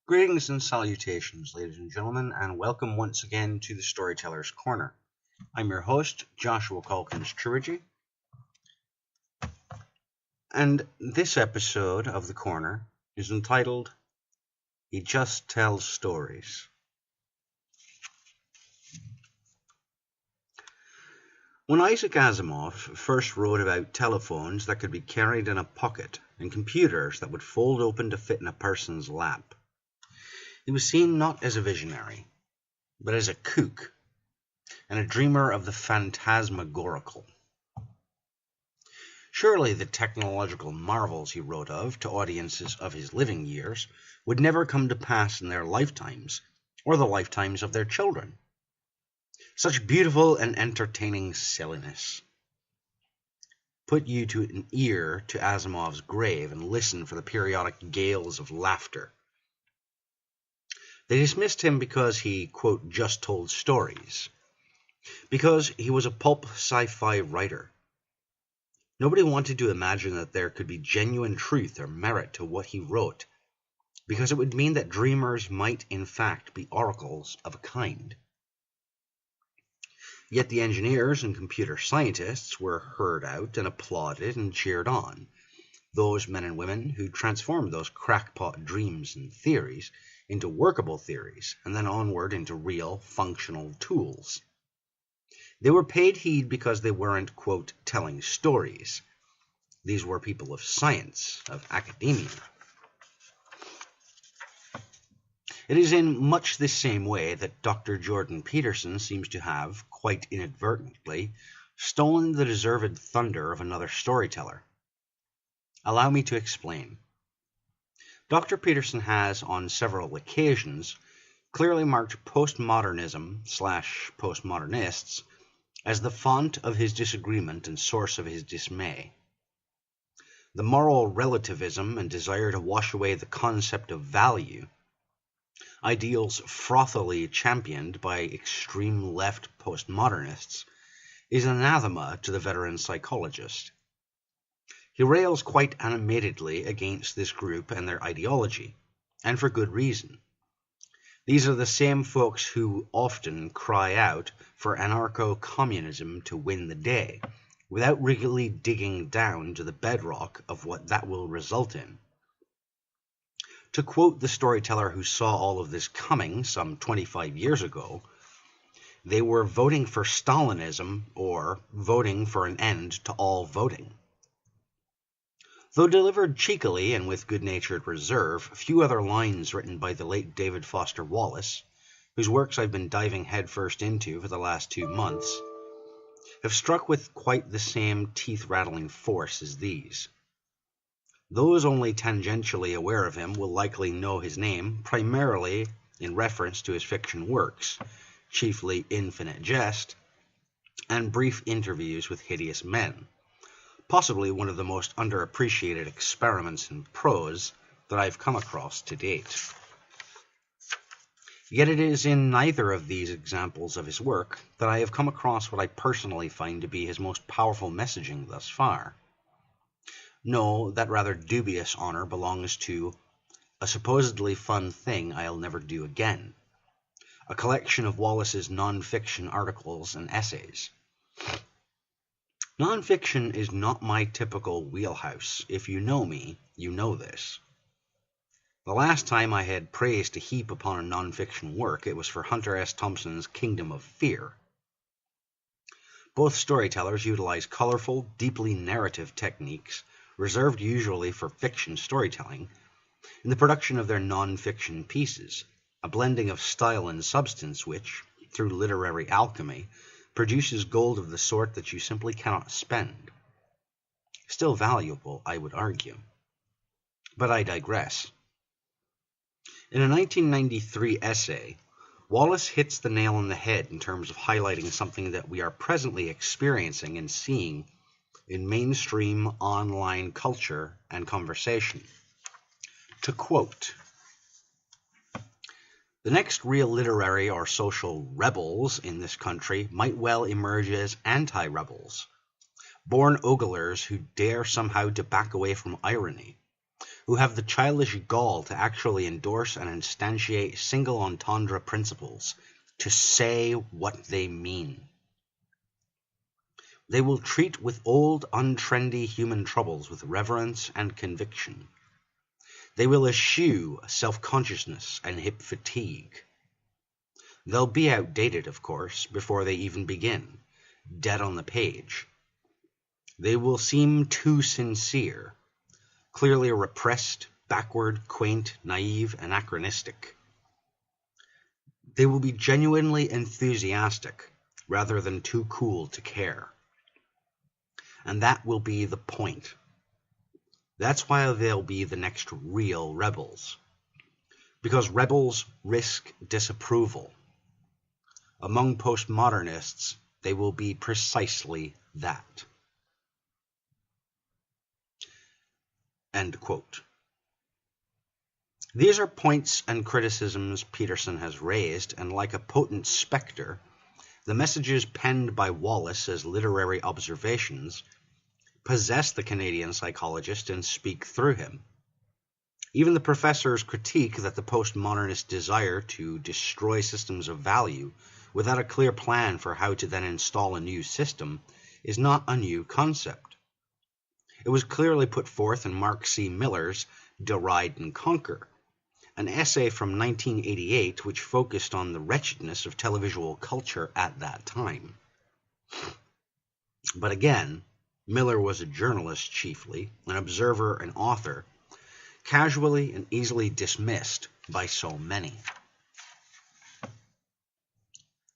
Greetings and salutations, ladies and gentlemen, and welcome once again to the Storyteller's Corner. I'm your host, Joshua Calkins-Treworgy, and this episode of the Corner is entitled, He Just Tells Stories. When Isaac Asimov first wrote about telephones that could be carried in a pocket and computers that would fold open to fit in a person's lap, he was seen not as a visionary, but as a kook, and a dreamer of the phantasmagorical. Surely the technological marvels he wrote of to audiences of his living years would never come to pass in their lifetimes, or the lifetimes of their children. Such beautiful and entertaining silliness. Put you to an ear to Asimov's grave and listen for the periodic gales of laughter. They dismissed him because he, quote, just told stories. Because he was a pulp sci-fi writer. Nobody wanted to imagine that there could be genuine truth or merit to what he wrote, because it would mean that dreamers might in fact be oracles of a kind. Yet the engineers and computer scientists were heard out and applauded and cheered on, those men and women who transformed those crackpot dreams and theories into workable theories, and then onward into real, functional tools. They were paid heed because they weren't, quote, telling stories. These were people of science, of academia. It is in much the same way that Dr. Jordan Peterson seems to have, quite inadvertently, stolen the deserved thunder of another storyteller. Allow me to explain. Dr. Peterson has, on several occasions, clearly marked postmodernism/postmodernists as the font of his disagreement and source of his dismay. The moral relativism and desire to wash away the concept of value, ideals frothily championed by extreme left postmodernists, is anathema to the veteran psychologist. He rails quite animatedly against this group and their ideology, and for good reason. These are the same folks who often cry out for anarcho-communism to win the day, without really digging down to the bedrock of what that will result in. To quote the storyteller who saw all of this coming some 25 years ago, they were voting for Stalinism or voting for an end to all voting. Though delivered cheekily and with good-natured reserve, a few other lines written by the late David Foster Wallace, whose works I've been diving headfirst into for the last 2 months, have struck with quite the same teeth-rattling force as these. Those only tangentially aware of him will likely know his name, primarily in reference to his fiction works, chiefly Infinite Jest, and brief interviews with hideous men, possibly one of the most underappreciated experiments in prose that I've come across to date. Yet it is in neither of these examples of his work that I have come across what I personally find to be his most powerful messaging thus far. No, that rather dubious honor belongs to A Supposedly Fun Thing I'll Never Do Again, a collection of Wallace's non-fiction articles and essays. Non-fiction is not my typical wheelhouse. If you know me, you know this. The last time I had praise to heap upon a non-fiction work, it was for Hunter S. Thompson's Kingdom of Fear. Both storytellers utilize colorful, deeply narrative techniques, reserved usually for fiction storytelling, in the production of their non-fiction pieces, a blending of style and substance which, through literary alchemy, produces gold of the sort that you simply cannot spend. Still valuable, I would argue. But I digress. In a 1993 essay, Wallace hits the nail on the head in terms of highlighting something that we are presently experiencing and seeing in mainstream online culture and conversation. To quote, "The next real literary or social rebels in this country might well emerge as anti-rebels, born oglers who dare somehow to back away from irony, who have the childish gall to actually endorse and instantiate single entendre principles, to say what they mean. They will treat with old, untrendy human troubles with reverence and conviction. They will eschew self-consciousness and hip fatigue. They'll be outdated, of course, before they even begin, dead on the page. They will seem too sincere, clearly repressed, backward, quaint, naive, anachronistic. They will be genuinely enthusiastic, rather than too cool to care. And that will be the point. That's why they'll be the next real rebels. Because rebels risk disapproval. Among postmodernists, they will be precisely that. End quote. These are points and criticisms Peterson has raised, and like a potent spectre, the messages penned by Wallace as literary observations possess the Canadian psychologist and speak through him. Even the professor's critique that the postmodernist desire to destroy systems of value without a clear plan for how to then install a new system is not a new concept. It was clearly put forth in Mark C. Miller's Deride and Conquer, an essay from 1988 which focused on the wretchedness of televisual culture at that time. But again, Miller was a journalist chiefly, an observer and author, casually and easily dismissed by so many.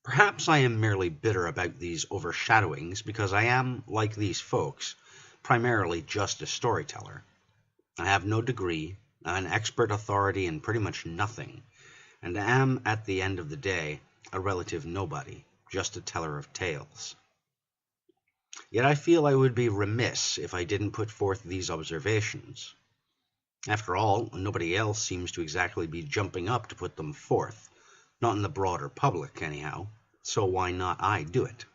Perhaps I am merely bitter about these overshadowings because I am, like these folks, primarily just a storyteller. I have no degree, I'm an expert authority in pretty much nothing, and am, at the end of the day, a relative nobody, just a teller of tales. Yet I feel I would be remiss if I didn't put forth these observations. After all, nobody else seems to exactly be jumping up to put them forth, not in the broader public anyhow, so why not I do it?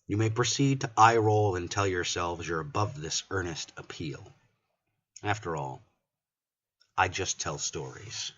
You may proceed to eye-roll and tell yourselves you're above this earnest appeal. After all, I just tell stories.